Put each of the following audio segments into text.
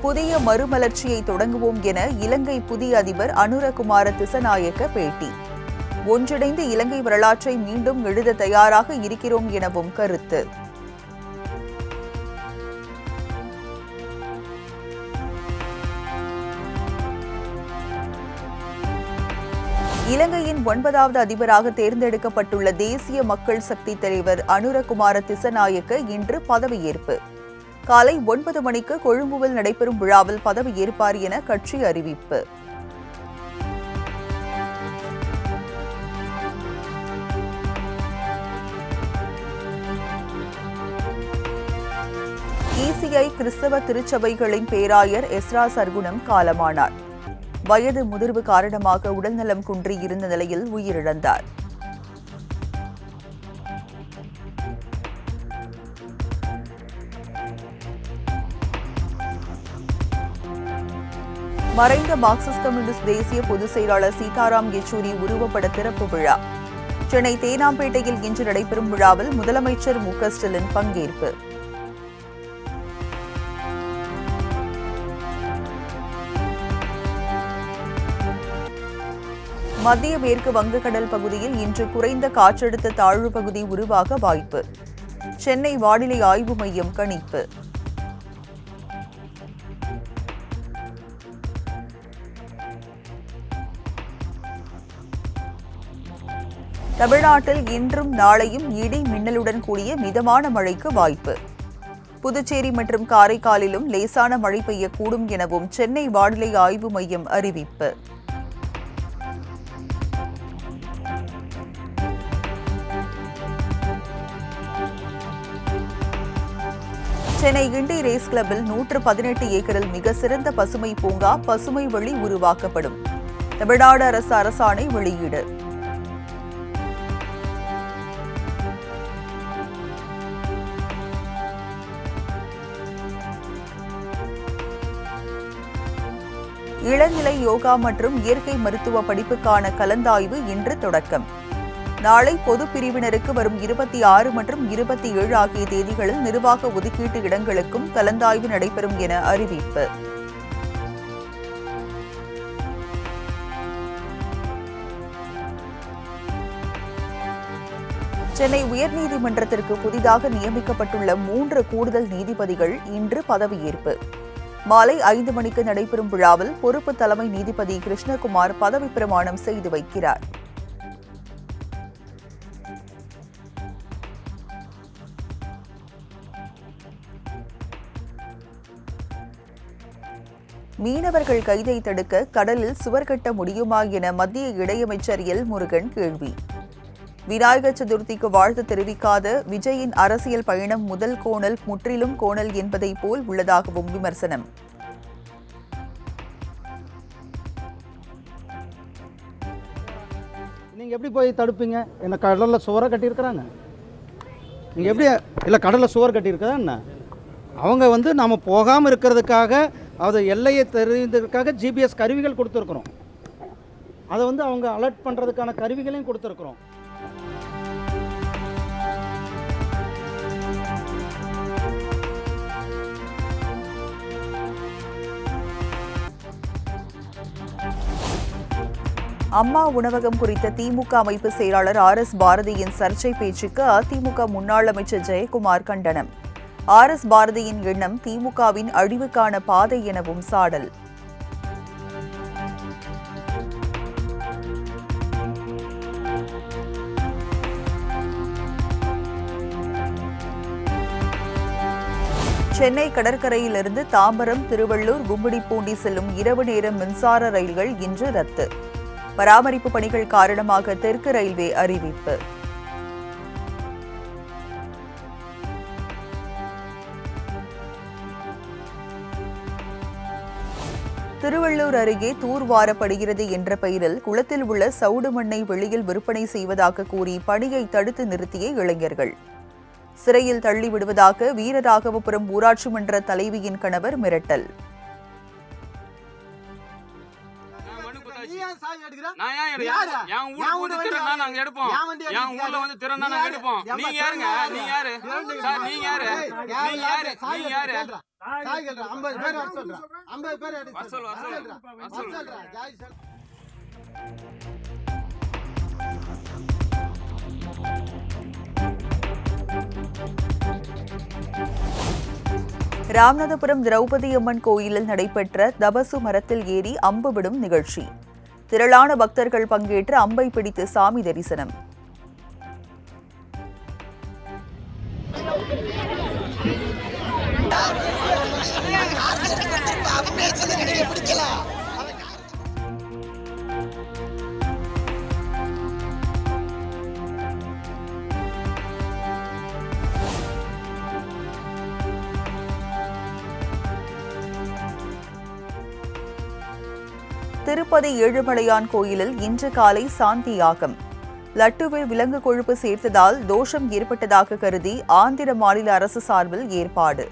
புதிய மறுமலர்ச்சியை தொடங்குவோம் என இலங்கை புதிய அதிபர் அனுரகுமார திசநாயக்க பேட்டி. ஒன்றிணைந்து இலங்கை வரலாற்றை மீண்டும் எழுத தயாராக இருக்கிறோம் எனவும் கருத்து. இலங்கையின் 9வது அதிபராக தேர்ந்தெடுக்கப்பட்டுள்ள தேசிய மக்கள் சக்தி தலைவர் அனுரகுமார திசநாயக்க இன்று பதவியேற்பு. காலை 9 மணிக்கு கொழும்புவில் நடைபெறும் விழாவில் பதவியேற்பார் என கட்சி அறிவிப்பு. ECI கிறிஸ்தவ திருச்சபைகளின் பேராயர் எஸ்ரா சர்குணம் காலமானார். வயது முதிர்வு காரணமாக உடல்நலம் குன்றி இருந்த நிலையில் உயிரிழந்தார். மறைந்த மார்க்சிஸ்ட் கம்யூனிஸ்ட் தேசிய பொதுச் செயலாளர் சீதாராம் யெச்சூரி உருவப்பட திறப்பு விழா. சென்னை தேனாம்பேட்டையில் இன்று நடைபெறும் விழாவில் முதலமைச்சர் மு க ஸ்டாலின் பங்கேற்பு. மத்திய மேற்கு வங்கக்கடல் பகுதியில் இன்று குறைந்த காற்றழுத்த தாழ்வு பகுதி உருவாக வாய்ப்பு. சென்னை வானிலை ஆய்வு மையம் கணிப்பு. தமிழ்நாட்டில் இன்றும் நாளையும் இடி மின்னலுடன் கூடிய மிதமான மழைக்கு வாய்ப்பு. புதுச்சேரி மற்றும் காரைக்காலிலும் லேசான மழை பெய்யக்கூடும் எனவும் சென்னை வானிலை ஆய்வு மையம் அறிவிப்பு. சென்னை கிண்டி ரேஸ் கிளப்பில் 118 ஏக்கரில் மிக சிறந்த பசுமை பூங்கா, பசுமை வழி உருவாக்கப்படும். தமிழ்நாடு அரசு அரசாணை வெளியீடு. இளநிலை யோகா மற்றும் இயற்கை மருத்துவ படிப்புக்கான கலந்தாய்வு இன்று தொடக்கம். நாளை பொது பிரிவினருக்கு வரும் 26 மற்றும் 27 ஆகிய தேதிகளில் நிர்வாக ஒதுக்கீட்டு இடங்களுக்கும் கலந்தாய்வு நடைபெறும் என அறிவிப்பு. சென்னை உயர்நீதிமன்றத்திற்கு புதிதாக நியமிக்கப்பட்டுள்ள 3 கூடுதல் நீதிபதிகள் இன்று பதவியேற்பு. மாலை 5 மணிக்கு நடைபெறும் விழாவில் பொறுப்பு தலைமை நீதிபதி கிருஷ்ணகுமார் பதவி பிரமாணம் செய்து வைக்கிறார். மீனவர்கள் கைதை தடுக்க கடலில் சுவர் கட்ட முடியுமா என மத்திய இணையமைச்சர் எல் முருகன் கேள்வி. விநாயகர் சதுர்த்திக்கு வாழ்த்து தெரிவிக்காத விஜயின் அரசியல் பயணம் முதல் கோணல் முற்றிலும் கோணல் என்பதை போல் உள்ளதாகவும் விமர்சனம். நீங்க எப்படி போய் தடுப்பீங்க? என்ன கடல்ல சுவரை கட்டியிருக்கிறாங்க? நீங்க எப்படி இல்லை கடல்ல சுவர் கட்டியிருக்கா என்ன? அவங்க நம்ம போகாமல் இருக்கிறதுக்காக அது எல்லையை தெரிந்ததுக்காக GPS கருவிகள் கொடுத்துருக்குறோம். அதை அவங்க அலர்ட் பண்ணுறதுக்கான கருவிகளையும் கொடுத்துருக்குறோம். அம்மா உணவகம் குறித்த திமுக அமைப்பு செயலாளர் RS பாரதியின் சர்ச்சை பேச்சுக்கு அதிமுக முன்னாள் அமைச்சர் ஜெயக்குமார் கண்டனம். RS பாரதியின் எண்ணம் திமுகவின் அழிவுக்கான பாதை எனவும் சாடல். சென்னை கடற்கரையிலிருந்து தாம்பரம், திருவள்ளூர், கும்மிடிப்பூண்டி செல்லும் இரவு நேர மின்சார ரயில்கள் இன்று ரத்து. பராமரிப்பு பணிகள் காரணமாக தெற்கு ரயில்வே அறிவிப்பு. திருவள்ளூர் அருகே தூர்வாரப்படுகிறது என்ற பெயரில் குளத்தில் உள்ள சவுடு மண்ணை வெளியில் விற்பனை செய்வதாக கூறி பணியை தடுத்து நிறுத்திய இளைஞர்கள். சிறையில் தள்ளிவிடுவதாக வீரராகவபுரம் ஊராட்சி மன்ற தலைவியின் கணவர் மிரட்டல். நான் ஏன் எடுக்கிறேன்? என் ஊருக்கு வந்து திறனா நாங்க எடுப்போம். என் ஊர்ல வந்து திறனா நாங்க எடுப்போம். நீங்க யாருங்க? நீங்க யாரு சார்? நீங்க யாரு? நீங்க யாரு? நீங்க யாரு? 50 பேர் வர சொல்றேன். 50 பேர் வசூல் ராமநாதபுரம் திரௌபதி அம்மன் கோயிலில் நடைபெற்ற தபசு மரத்தில் ஏறி அம்பு விடும் நிகழ்ச்சி. திரளான பக்தர்கள் பங்கேற்று அம்பை பிடித்து சாமி தரிசனம். திருப்பதி ஏழுமலையான் கோயிலில் இன்று காலை சாந்தி யாகம். லட்டுவில் விலங்கு கொழுப்பு சேர்த்ததால் தோஷம் ஏற்பட்டதாக கருதி ஆந்திர மாநில அரசு சார்பில் ஏற்பாடு.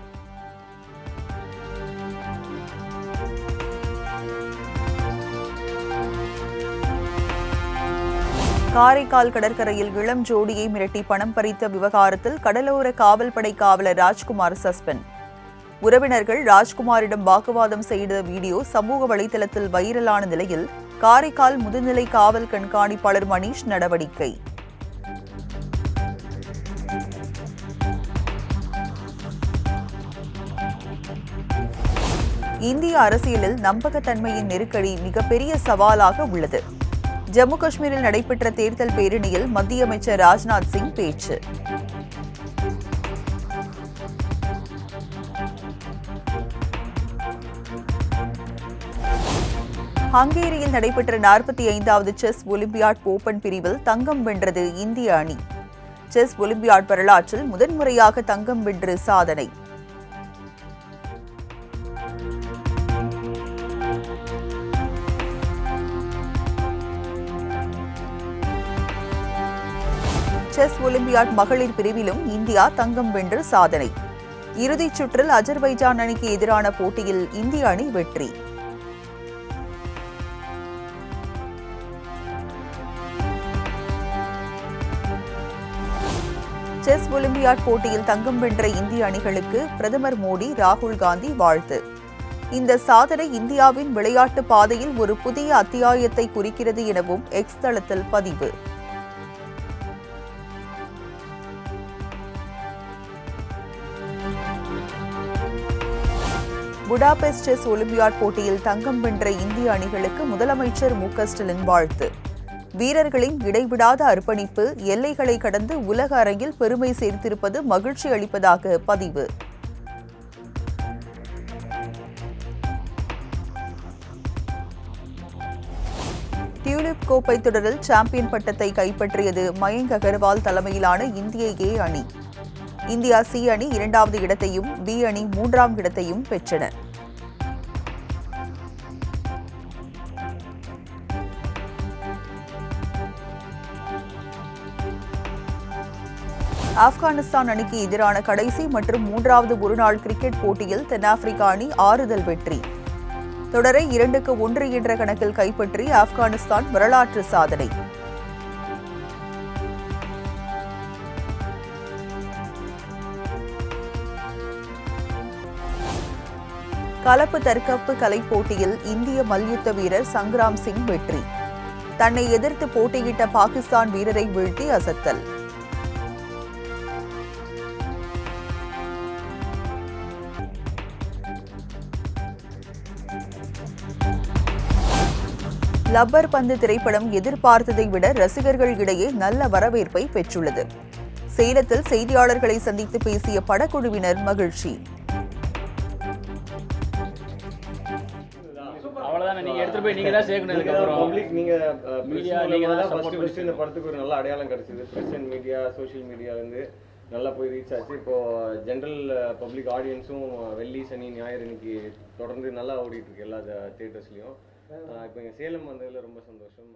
காரைக்கால் கடற்கரையில் இளம் ஜோடியை மிரட்டி பணம் பறித்த விவகாரத்தில் கடலோர காவல்படை காவலர் ராஜ்குமார் சஸ்பெண்ட். உறவினர்கள் ராஜ்குமாரிடம் வாக்குவாதம் செய்த வீடியோ சமூக வலைதளத்தில் வைரலான நிலையில் காரைக்கால் முதுநிலை காவல் கண்காணிப்பாளர் மணீஷ் நடவடிக்கை. இந்திய அரசியலில் நம்பகத்தன்மையின் நெருக்கடி மிகப்பெரிய சவாலாக உள்ளது. ஜம்மு காஷ்மீரில் நடைபெற்ற தேர்தல் பேரணியில் மத்திய அமைச்சர் ராஜ்நாத் சிங் பேச்சு. ஹங்கேரியில் நடைபெற்ற 45வது செஸ் ஒலிம்பியாட் ஓபன் பிரிவில் தங்கம் வென்றது இந்திய அணி. செஸ் ஒலிம்பியாட் வரலாற்றில் முதன்முறையாக தங்கம் வென்று சாதனை. செஸ் ஒலிம்பியாட் மகளிர் பிரிவிலும் இந்தியா தங்கம் வென்று சாதனை. இறுதிச் சுற்றில் அஜர்பைஜான் அணிக்கு எதிரான போட்டியில் இந்திய அணி வெற்றி. செஸ் ஒலிம்பியாட் போட்டியில் தங்கம் வென்ற இந்திய அணிகளுக்கு பிரதமர் மோடி, ராகுல் காந்தி வாழ்த்து. இந்த சாதனை இந்தியாவின் விளையாட்டு பாதையில் ஒரு புதிய அத்தியாயத்தை குறிக்கிறது எனவும் எக்ஸ் தளத்தில் பதிவு. புடாபெஸ்ட் செஸ் ஒலிம்பியாட் போட்டியில் தங்கம் வென்ற இந்திய அணிகளுக்கு முதலமைச்சர் மு.க. ஸ்டாலின் வாழ்த்து. வீரர்களின் இடைவிடாத அர்ப்பணிப்பு எல்லைகளை கடந்து உலக அரங்கில் பெருமை சேர்த்திருப்பது மகிழ்ச்சி அளிப்பதாக பதிவு. டியூலிப் கோப்பை தொடரில் சாம்பியன் பட்டத்தை கைப்பற்றியது மயங்க் அகர்வால் தலைமையிலான இந்திய ஏ அணி. இந்தியா சி அணி 2வது இடத்தையும் பி அணி 3ஆம் இடத்தையும் பெற்றன. ஆப்கானிஸ்தான் அணிக்கு எதிரான கடைசி மற்றும் 3வது ஒருநாள் கிரிக்கெட் போட்டியில் தென்னாப்பிரிக்கா அணி ஆறுதல் வெற்றி. தொடரை 2-1 என்ற கணக்கில் கைப்பற்றி ஆப்கானிஸ்தான் வரலாற்று சாதனை. கலப்பு தற்காப்பு கலை போட்டியில் இந்திய மல்யுத்த வீரர் சங்கராம் சிங் வெற்றி. தன்னை எதிர்த்து போட்டியிட்ட பாகிஸ்தான் வீரரை வீழ்த்தி அசத்தல். லப்பர் பந்து திரைப்படம் எதிர்பார்த்ததை விட ரசிகர்கள் இடையே நல்ல வரவேற்பை பெற்றுள்ளது. சேலத்தில் செய்தியாளர்களை சந்தித்து பேசிய படக்குழுவினர் மகிழ்ச்சி. அவ்வளவுதான், நீங்க எடுத்துட்டு போய் நீங்க தான் சேர்க்கணும். இதுக்கு அப்புறம் பப்ளிக் நீங்க மீடியா நீங்க தான் ஃபர்ஸ்ட் இந்த படத்துக்கு ஒரு நல்ல அடையாளம் கிடைச்சது. பிரஸ் அண்ட் மீடியா, சோஷியல் மீடியால இருந்து நல்லா போய் ரீச் ஆச்சு. இப்போ ஜென்ரல் பப்ளிக் ஆடியன்ஸும் வெள்ளி, சனி, ஞாயிறு இன்னைக்கு தொடர்ந்து நல்லா ஓடிட்டு இருக்கு எல்லா தியேட்டர்ஸ்லயும். இப்போ இங்கே சேலம் வந்ததில் ரொம்ப சந்தோஷம்.